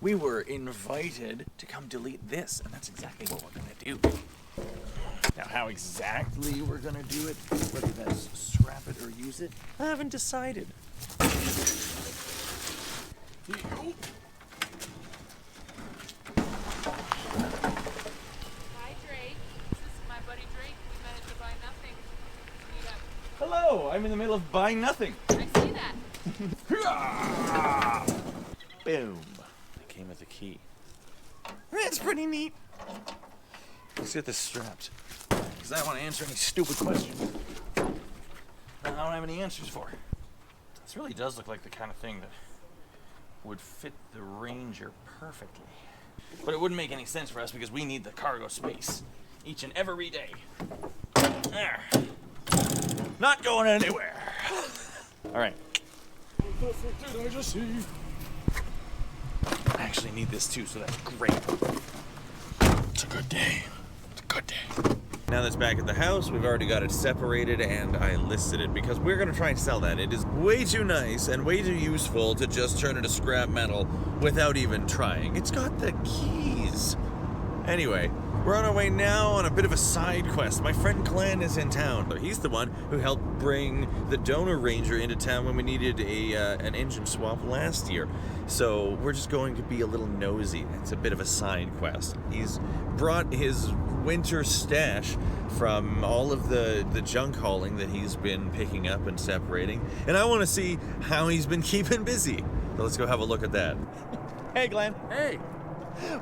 We were invited to come delete this, and that's exactly what we're gonna do. Now, how exactly we're gonna do it, whether that's scrap it or use it, I haven't decided. Hi, Drake. This is my buddy Drake. We met at the Buy Nothing meetup. Hello, I'm in the middle of buying nothing. I see that. Boom. It came with a key. That's pretty neat. Let's get this strapped, because I don't want to answer any stupid questions that I don't have any answers for. This really does look like the kind of thing that would fit the Ranger perfectly. But it wouldn't make any sense for us because we need the cargo space each and every day. There. Not going anywhere. All right. I actually need this too, so that's great. It's a good day. It's a good day. Now that's back at the house, we've already got it separated and I listed it because we're gonna try and sell that. It is way too nice and way too useful to just turn into scrap metal without even trying. It's got the keys. Anyway, we're on our way now on a bit of a side quest. My friend Glenn is in town. He's the one who helped bring the donor Ranger into town when we needed an engine swap last year. So we're just going to be a little nosy. It's a bit of a side quest. He's brought his winter stash from all of the junk hauling that he's been picking up and separating. And I want to see how he's been keeping busy. So let's go have a look at that. Hey, Glenn. Hey.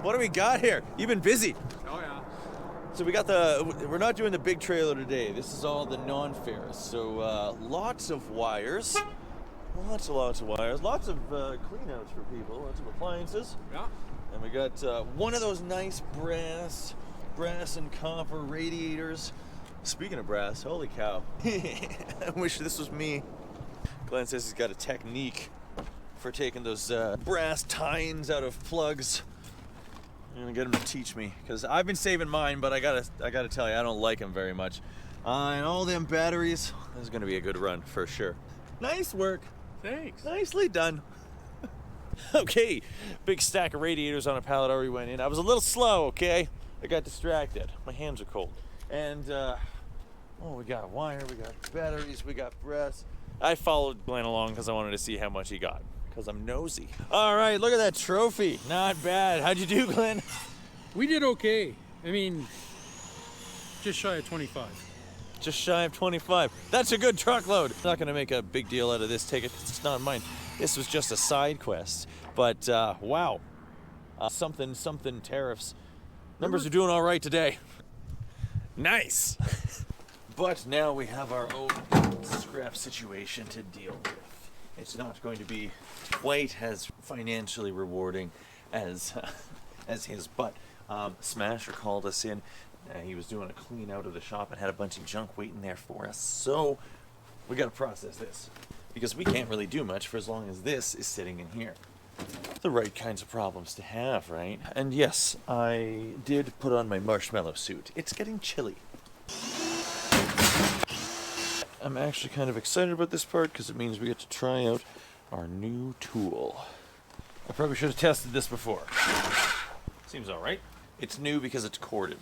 What do we got here? You've been busy. Oh yeah. So we got we're not doing the big trailer today. This is all the non-ferrous. So lots of wires. Lots of wires. Lots of cleanouts for people. Lots of appliances. Yeah. And we got one of those nice brass and copper radiators. Speaking of brass, holy cow. I wish this was me. Glenn says he's got a technique for taking those brass tines out of plugs. I'm gonna get him to teach me, because I've been saving mine, but I gotta tell you, I don't like them very much. And all them batteries, this is gonna be a good run for sure. Nice work. Thanks. Nicely done. Okay, big stack of radiators on a pallet already went in. I was a little slow, okay? I got distracted. My hands are cold. And, we got wire, we got batteries, we got brass. I followed Glenn along because I wanted to see how much he got, because I'm nosy. All right, look at that trophy. Not bad. How'd you do, Glenn? We did okay. I mean, just shy of 25. Just shy of 25. That's a good truckload. I'm not gonna make a big deal out of this ticket because it's not mine. This was just a side quest. But wow, something tariffs. Numbers are doing all right today. Nice. But now we have our own scrap situation to deal with. It's not going to be quite as financially rewarding as his, but Smasher called us in. He was doing a clean out of the shop and had a bunch of junk waiting there for us. So we got to process this because we can't really do much for as long as this is sitting in here. The right kinds of problems to have, right? And yes, I did put on my marshmallow suit. It's getting chilly. I'm actually kind of excited about this part because it means we get to try out our new tool. I probably should have tested this before. Seems all right. It's new because it's corded.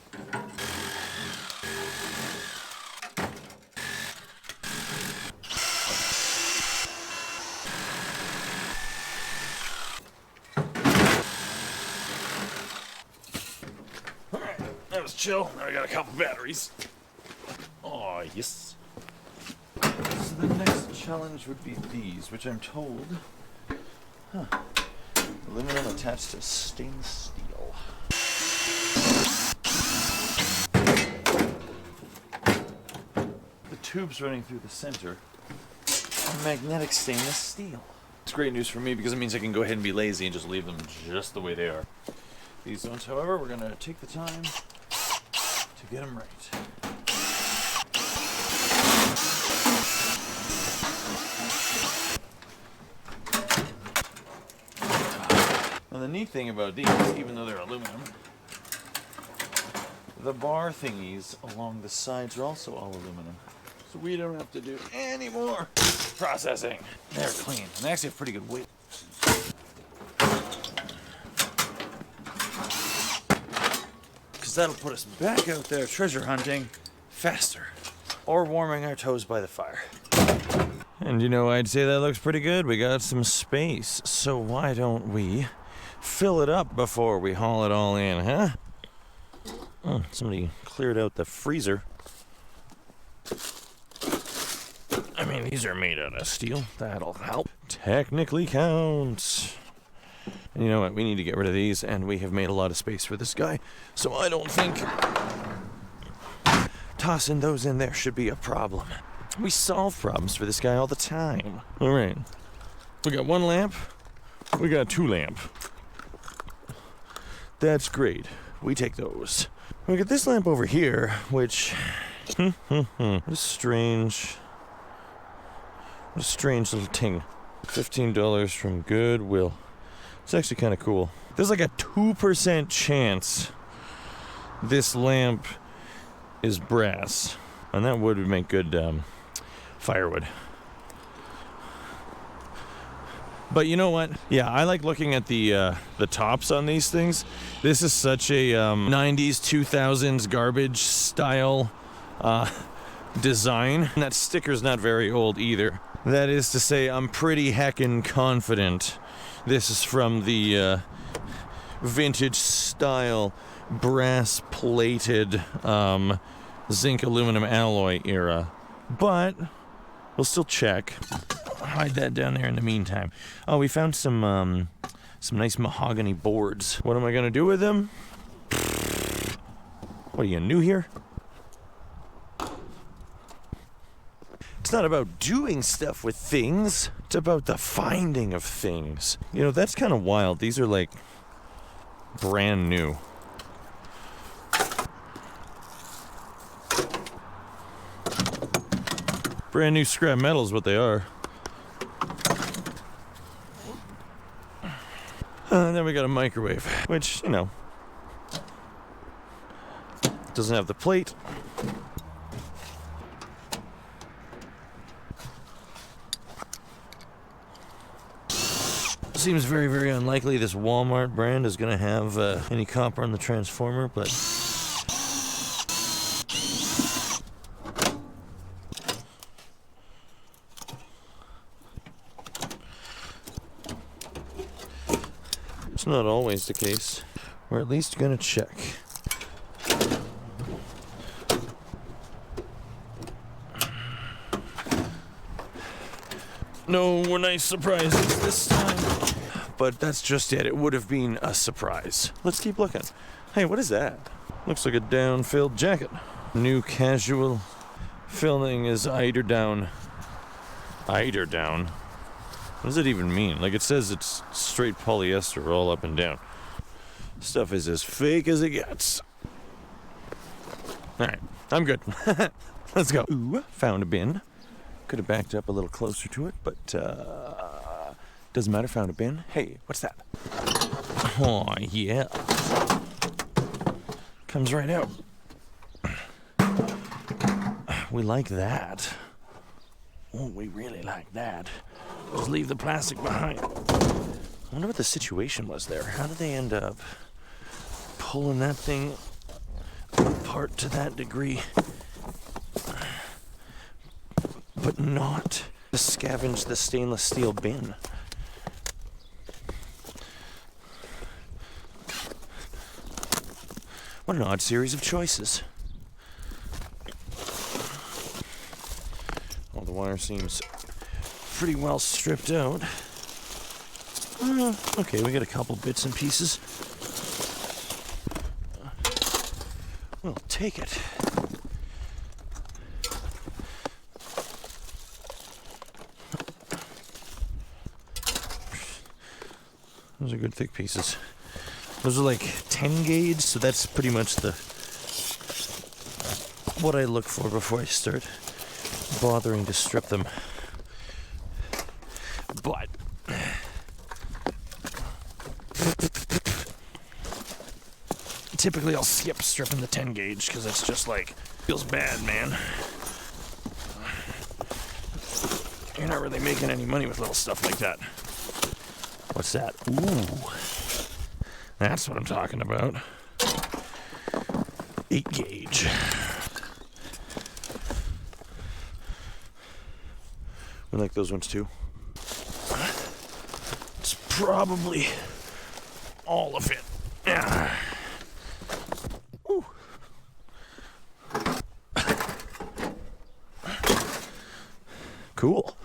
All right, that was chill. Now I got a couple batteries. Oh, yes. So the next challenge would be these, which I'm told, aluminum attached to stainless steel. The tubes running through the center are magnetic stainless steel. It's great news for me because it means I can go ahead and be lazy and just leave them just the way they are. These ones, however, we're going to take the time to get them right. And the neat thing about these, even though they're aluminum, the bar thingies along the sides are also all aluminum. So we don't have to do any more processing. They're clean, and they actually have pretty good weight. that'll put us back out there treasure hunting faster. Or warming our toes by the fire. And you know, I'd say that looks pretty good. We got some space. So why don't we fill it up before we haul it all in, huh? Oh, somebody cleared out the freezer. I mean, these are made out of steel. That'll help. Technically counts. And you know what? We need to get rid of these, and we have made a lot of space for this guy. So I don't think tossing those in there should be a problem. We solve problems for this guy all the time. All right. We got 1 lamp. We got 2 lamp. That's great. We take those. We got this lamp over here, which... what a strange... What a strange little ting. $15 from Goodwill. It's actually kind of cool. There's like a 2% chance this lamp is brass, and that would make good firewood. But you know what? Yeah, I like looking at the tops on these things. This is such a 90s, 2000s garbage style design. And that sticker's not very old either. That is to say, I'm pretty heckin' confident this is from the vintage style brass plated zinc aluminum alloy era. But we'll still check. Hide that down there in the meantime. Oh, we found some nice mahogany boards. What am I gonna do with them? What, are you new here? It's not about doing stuff with things. It's about the finding of things. You know, that's kind of wild. These are like brand new. Brand new scrap metal is what they are. And then we got a microwave, which, you know, doesn't have the plate. Seems very, very unlikely this Walmart brand is going to have any copper on the transformer, but... it's not always the case. We're at least going to check. No nice surprises this time. But that's just it. It would have been a surprise. Let's keep looking. Hey, what is that? Looks like a down-filled jacket. New casual filling is eider down. Eider down? What does it even mean? Like, it says it's straight polyester all up and down. Stuff is as fake as it gets. Alright, I'm good. Let's go. Ooh, found a bin. Could have backed up a little closer to it, but doesn't matter, found a bin. Hey, what's that? Oh, yeah. Comes right out. We like that. Oh, we really like that. Just leave the plastic behind. I wonder what the situation was there. How did they end up pulling that thing apart to that degree? But not to scavenge the stainless steel bin. What an odd series of choices. Well, the wire seems pretty well stripped out. Okay, we got a couple bits and pieces. We'll take it. Those are good thick pieces. Those are like 10 gauge, so that's pretty much what I look for before I start bothering to strip them. But typically I'll skip stripping the 10 gauge because it's just like, feels bad, man. You're not really making any money with little stuff like that. What's that? Ooh. That's what I'm talking about. 8 gauge. We like those ones too. It's probably all of it. Yeah. Ooh. Cool.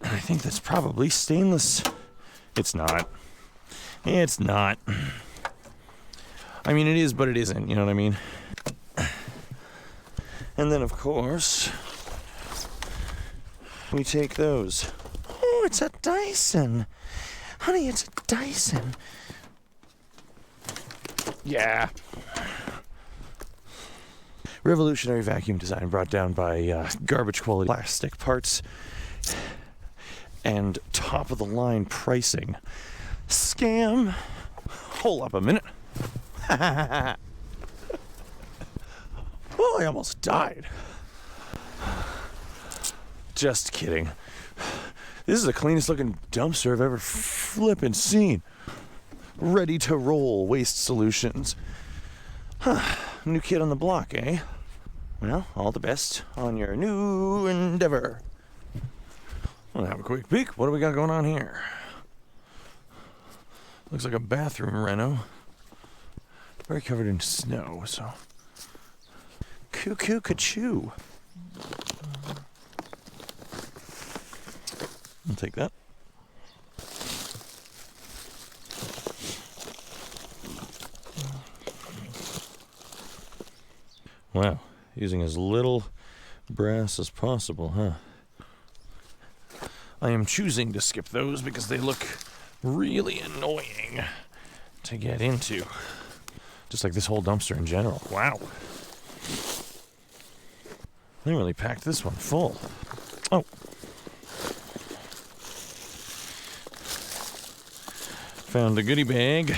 And I think that's probably stainless. It's not. It's not. I mean, it is, but it isn't. You know what I mean? And then, of course, we take those. Oh, it's a Dyson. Honey, it's a Dyson. Yeah. Revolutionary vacuum design brought down by garbage quality plastic parts and top of the line pricing. Scam. Hold up a minute. Oh, I almost died. Just kidding. This is the cleanest looking dumpster I've ever flippin' seen. Ready to roll waste solutions. Huh. New kid on the block, eh? Well, all the best on your new endeavor. We'll have a quick peek. What do we got going on here? Looks like a bathroom reno. Very covered in snow, so. Cuckoo ka-choo. I'll take that. Wow, using as little brass as possible, huh? I am choosing to skip those because they look really annoying to get into. Just like this whole dumpster in general. Wow. They really packed this one full. Oh. Found a goodie bag.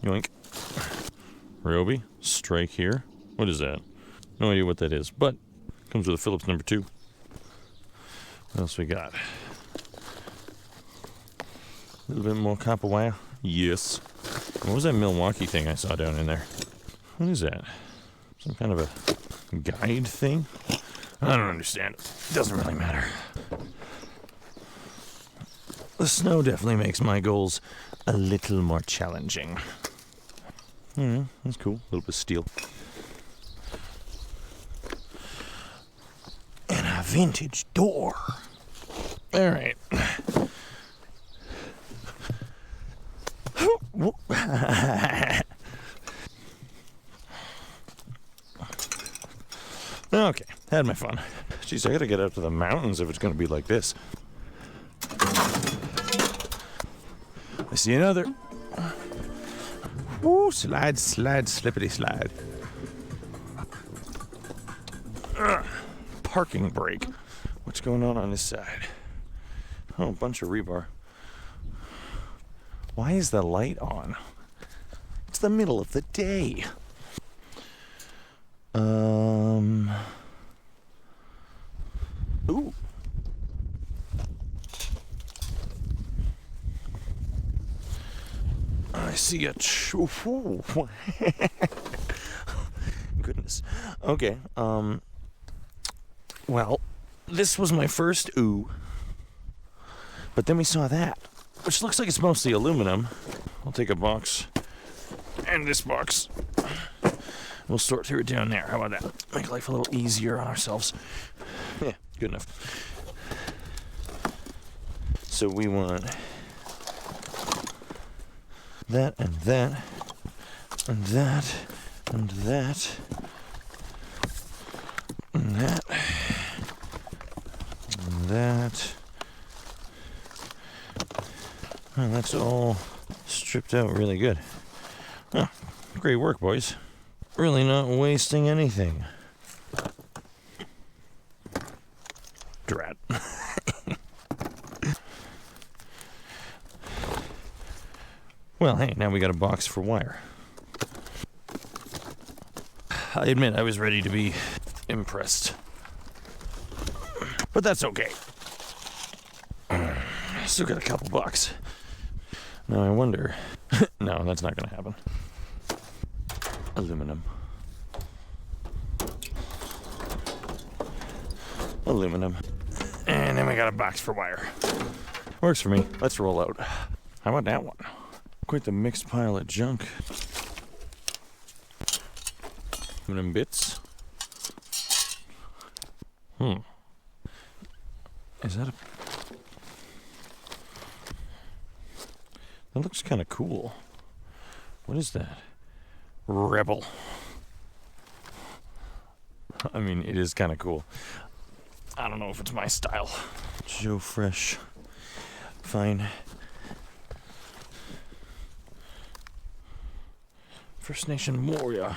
Yoink. Ryobi. Strike here. What is that? No idea what that is, but comes with a Phillips number 2. What else we got? A little bit more copper wire. Yes. What was that Milwaukee thing I saw down in there? What is that? Some kind of a guide thing? I don't understand it. Doesn't really matter. The snow definitely makes my goals a little more challenging. That's cool. A little bit of steel. And a vintage door. All right. Okay, had my fun. Jeez, I gotta get out to the mountains if it's gonna be like this. I see another. Woo, slide, slide, slippity slide. Parking brake. What's going on this side? Oh, a bunch of rebar. Why is the light on? It's the middle of the day. Ooh. I see a goodness. Okay. Well, this was my first ooh. But then we saw that, which looks like it's mostly aluminum. I'll take a box and this box. We'll sort through it down there. How about that? Make life a little easier on ourselves. Yeah, good enough. So we want that and that and that and that and that and that. Oh, that's all stripped out really good. Oh, great work, boys. Really not wasting anything. Drat. Well, hey, now we got a box for wire. I admit I was ready to be impressed. But that's okay. Still got a couple bucks. Now I wonder... No, that's not gonna happen. Aluminum. Aluminum. And then we got a box for wire. Works for me. Let's roll out. How about that one? Quite the mixed pile of junk. Aluminum bits. Is that a... That looks kind of cool. What is that? Rebel. I mean, it is kind of cool. I don't know if it's my style. Joe Fresh. Fine. First Nation warrior.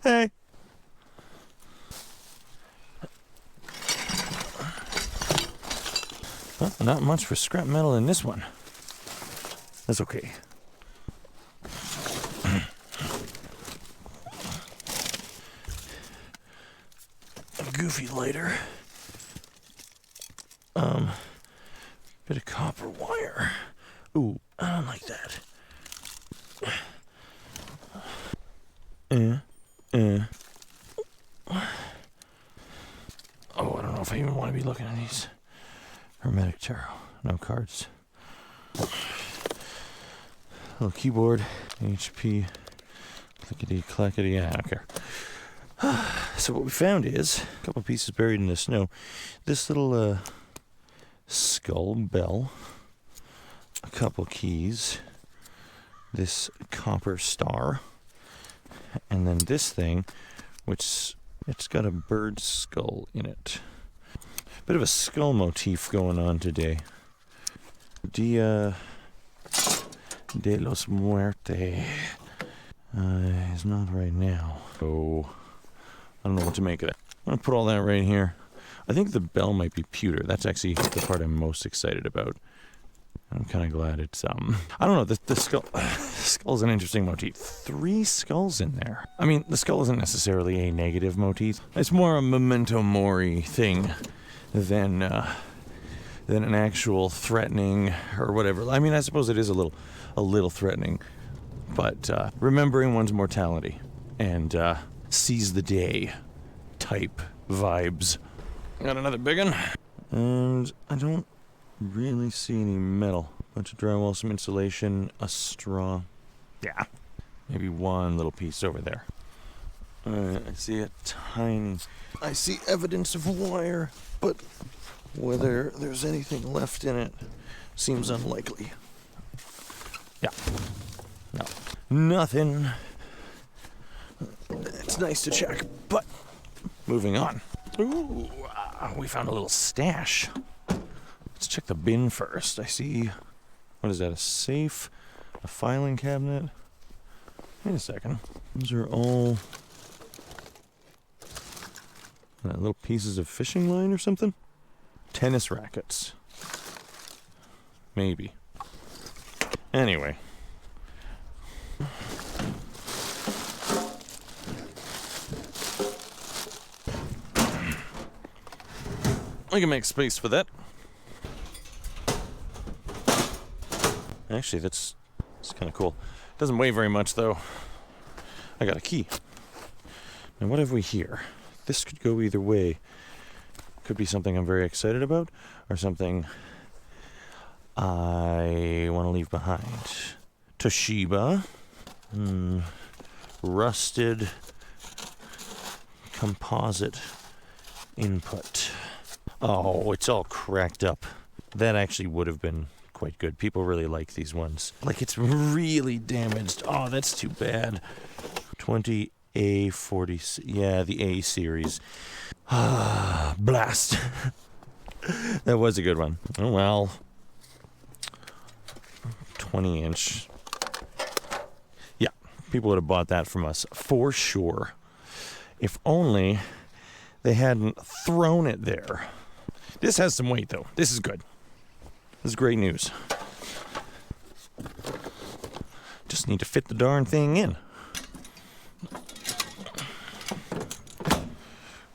Hey. Well, not much for scrap metal in this one. That's okay. A goofy lighter. Bit of copper wire. Ooh, I don't like that. Oh, I don't know if I even want to be looking at these. Hermetic tarot. No cards. Little keyboard. HP. Clickety clackety. I don't care. So what we found is a couple pieces buried in the snow. This little skull bell. A couple keys. This copper star. And then this thing, which it's got a bird skull in it. Bit of a skull motif going on today. Dia de los Muertes is not right now. So I don't know what to make of that. I'm going to put all that right here. I think the bell might be pewter. That's actually the part I'm most excited about. I'm kind of glad it's, I don't know, the skull's an interesting motif. 3 skulls in there. I mean, the skull isn't necessarily a negative motif. It's more a memento mori thing than an actual threatening or whatever. I mean, I suppose it is a little threatening, but remembering one's mortality and seize the day type vibes. Got another big one, and I don't really see any metal. Bunch of drywall, some insulation, a straw. Yeah, maybe one little piece over there. I see I see evidence of wire, but whether there's anything left in it seems unlikely. Yeah. No. Nothing. It's nice to check, but moving on. Ooh, we found a little stash. Let's check the bin first. I see, what is that, a safe, a filing cabinet? Wait a second. Those are all little pieces of fishing line or something? Tennis rackets. Maybe. Anyway. We can make space for that. Actually, that's kind of cool. Doesn't weigh very much, though. I got a key. Now, what have we here? This could go either way. Could be something I'm very excited about, or something I want to leave behind. Toshiba. Rusted composite input. Oh, it's all cracked up. That actually would have been quite good. People really like these ones. Like, it's really damaged. Oh, that's too bad. 20A40. Yeah, the A series. Blast. That was a good one. Oh, well. 20-inch. Yeah, people would have bought that from us for sure. If only they hadn't thrown it there. This has some weight, though. This is good. This is great news. Just need to fit the darn thing in.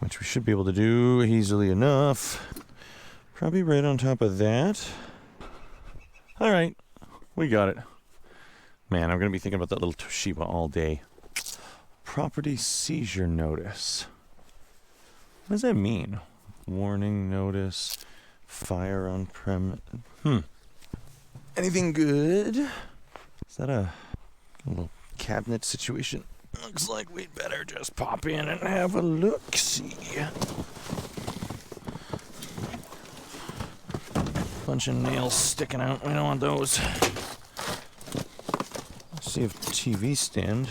Which we should be able to do easily enough. Probably right on top of that. All right. We got it. Man, I'm gonna be thinking about that little Toshiba all day. Property seizure notice. What does that mean? Warning notice. Fire on premise. Anything good? Is that a little cabinet situation? Looks like we'd better just pop in and have a look-see. Bunch of nails sticking out. We don't want those. Let's see if TV stand.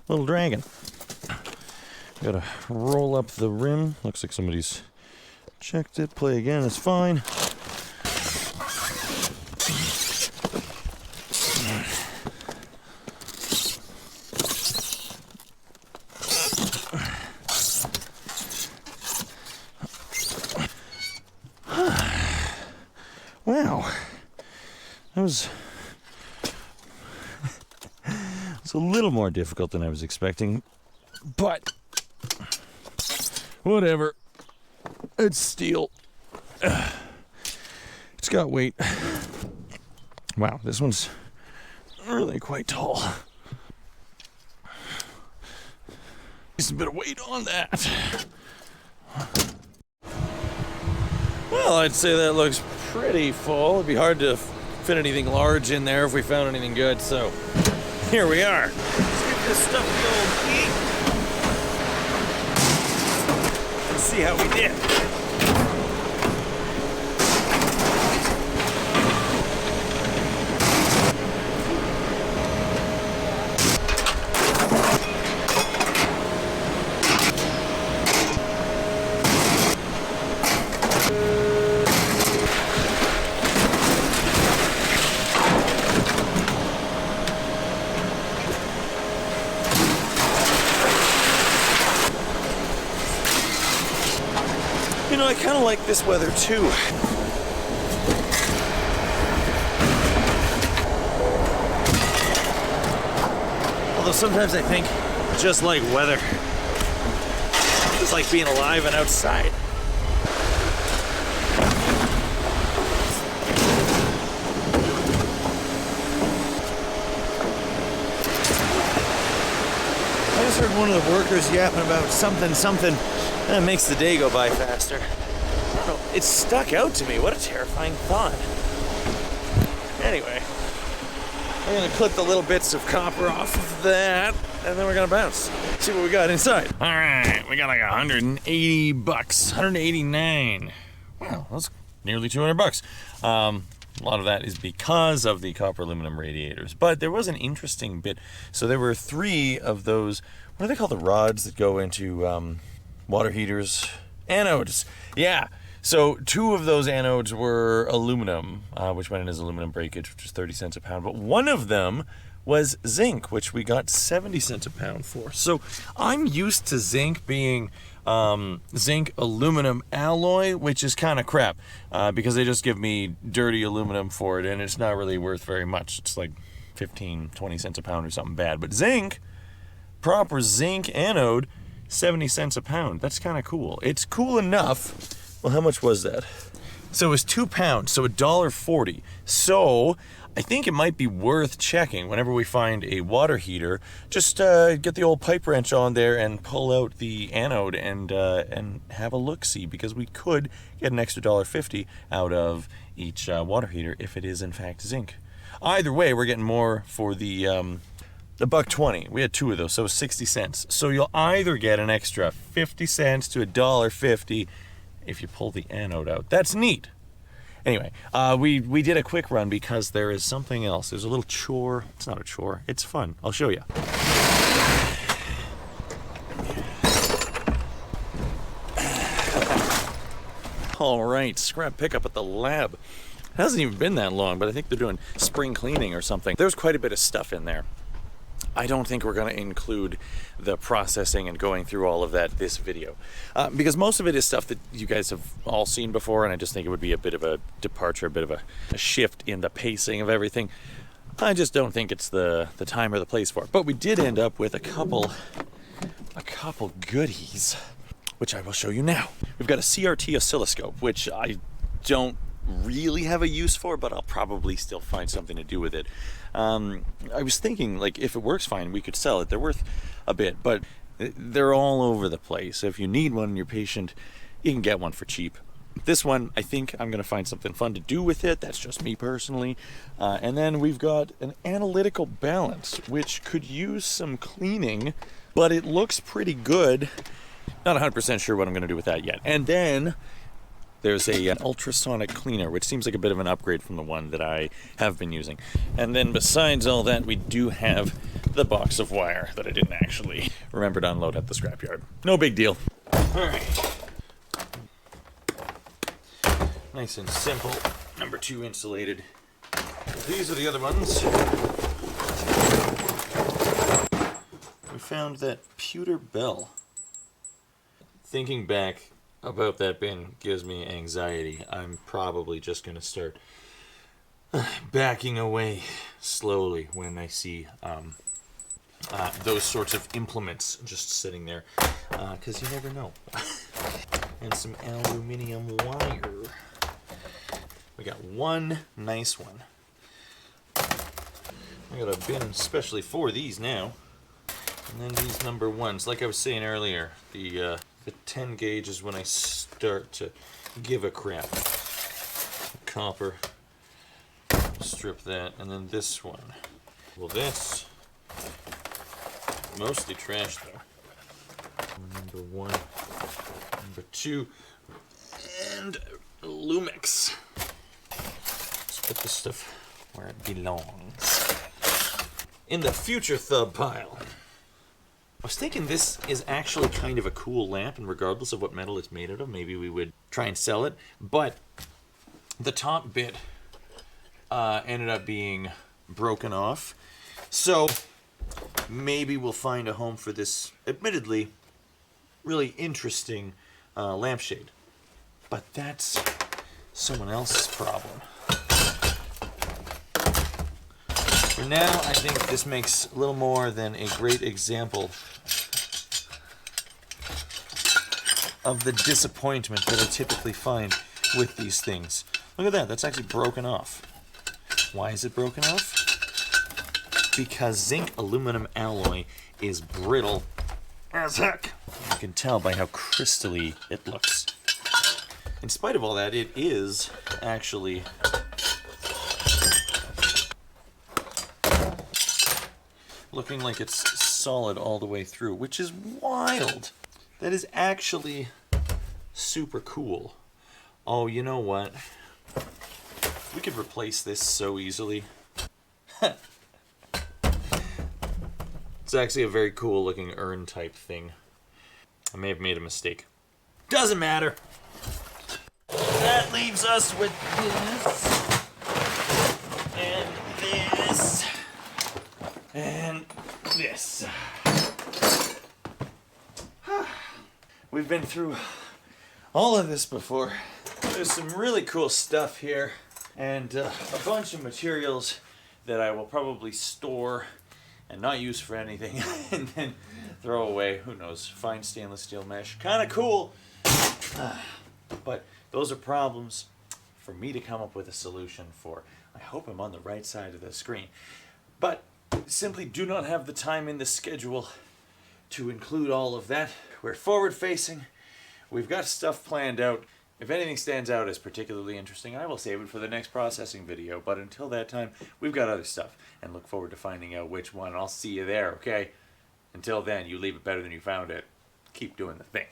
Little dragon. Gotta roll up the rim. Looks like somebody's checked it. Play again. It's fine. Wow. That was it's a little more difficult than I was expecting, but whatever. It's steel. It's got weight. Wow, this one's really quite tall. Just a bit of weight on that. Well, I'd say that looks pretty full. It'd be hard to fit anything large in there if we found anything good, so here we are. Let's give this stuff the old heat and see how we did. You know, I kind of like this weather too. Although sometimes I think, just like weather, it's like being alive and outside. I just heard one of the workers yapping about something. That makes the day go by faster. I don't know, it stuck out to me. What a terrifying thought. Anyway, we're gonna clip the little bits of copper off of that, and then we're gonna bounce. See what we got inside. All right, we got like $180, 189. Wow, that's nearly $200. A lot of that is because of the copper aluminum radiators, but there was an interesting bit. So there were 3 of those, what do they call the rods that go into water heaters? Anodes. Yeah. So 2 of those anodes were aluminum, which went in as aluminum breakage, which is 30 cents a pound. But one of them was zinc, which we got 70 cents a pound for. So I'm used to zinc being zinc aluminum alloy, which is kind of crap because they just give me dirty aluminum for it, and it's not really worth very much. It's like 15, 20 cents a pound or something bad. But zinc, proper zinc anode, 70 cents a pound. That's kind of cool. It's cool enough. Well, how much was that? So it was 2 pounds, so $1.40. So I think it might be worth checking whenever we find a water heater. Just get the old pipe wrench on there and pull out the anode and have a look-see, because we could get an extra $1.50 out of each water heater if it is in fact zinc. Either way, we're getting more for the $1.20. We had 2 of those, so 60 cents. So you'll either get an extra 50 cents to $1.50 if you pull the anode out. That's neat. Anyway, we did a quick run because there is something else. There's a little chore. It's not a chore. It's fun. I'll show you. All right, scrap pickup at the lab. It hasn't even been that long, but I think they're doing spring cleaning or something. There's quite a bit of stuff in there. I don't think we're going to include the processing and going through all of that this video because most of it is stuff that you guys have all seen before, and I just think it would be a bit of a departure, a bit of a shift in the pacing of everything. I just don't think it's the time or the place for it. But we did end up with a couple a couple goodies, which I will show you now. We've got a CRT oscilloscope, which I don't really have a use for, but I'll probably still find something to do with it. I was thinking, like, if it works fine, we could sell it. They're worth a bit, but they're all over the place. If you need one and you're patient, you can get one for cheap. This one, I think I'm going to find something fun to do with it. That's just me personally. And then we've got an analytical balance, which could use some cleaning, but it looks pretty good. Not 100% sure what I'm going to do with that yet. And then there's an ultrasonic cleaner, which seems like a bit of an upgrade from the one that I have been using. And then besides all that, we do have the box of wire that I didn't actually remember to unload at the scrapyard. No big deal. All right. Nice and simple. Number 2 insulated. These are the other ones. We found that pewter bell. Thinking back about that bin gives me anxiety. I'm probably just going to start backing away slowly when I see those sorts of implements just sitting there, because you never know. And some aluminium wire. We got one nice one. I got a bin especially for these now. And then these number 1s. Like I was saying earlier, the 10 gauge is when I start to give a crap. Copper. Strip that. And then this one. Well, this, mostly trash though. Number 1. Number 2. And Lumix. Let's put this stuff where it belongs. In the future thub pile. I was thinking this is actually kind of a cool lamp, and regardless of what metal it's made out of, maybe we would try and sell it. But the top bit ended up being broken off. So maybe we'll find a home for this, admittedly, really interesting lampshade. But that's someone else's problem. For now, I think this makes a little more than a great example of the disappointment that I typically find with these things. Look at that, that's actually broken off. Why is it broken off? Because zinc aluminum alloy is brittle as heck. You can tell by how crystally it looks. In spite of all that, it is actually looking like it's solid all the way through, which is wild. That is actually super cool. Oh, you know what? We could replace this so easily. It's actually a very cool looking urn type thing. I may have made a mistake. Doesn't matter. That leaves us with this. And this. And this. We've been through all of this before. There's some really cool stuff here, and a bunch of materials that I will probably store and not use for anything, and then throw away. Who knows? Fine stainless steel mesh. Kind of cool. But those are problems for me to come up with a solution for. I hope I'm on the right side of the screen. But simply do not have the time in the schedule to include all of that. We're forward facing. We've got stuff planned out. If anything stands out as particularly interesting, I will save it for the next processing video. But until that time, we've got other stuff. And look forward to finding out which one. I'll see you there, okay? Until then, you leave it better than you found it. Keep doing the thing.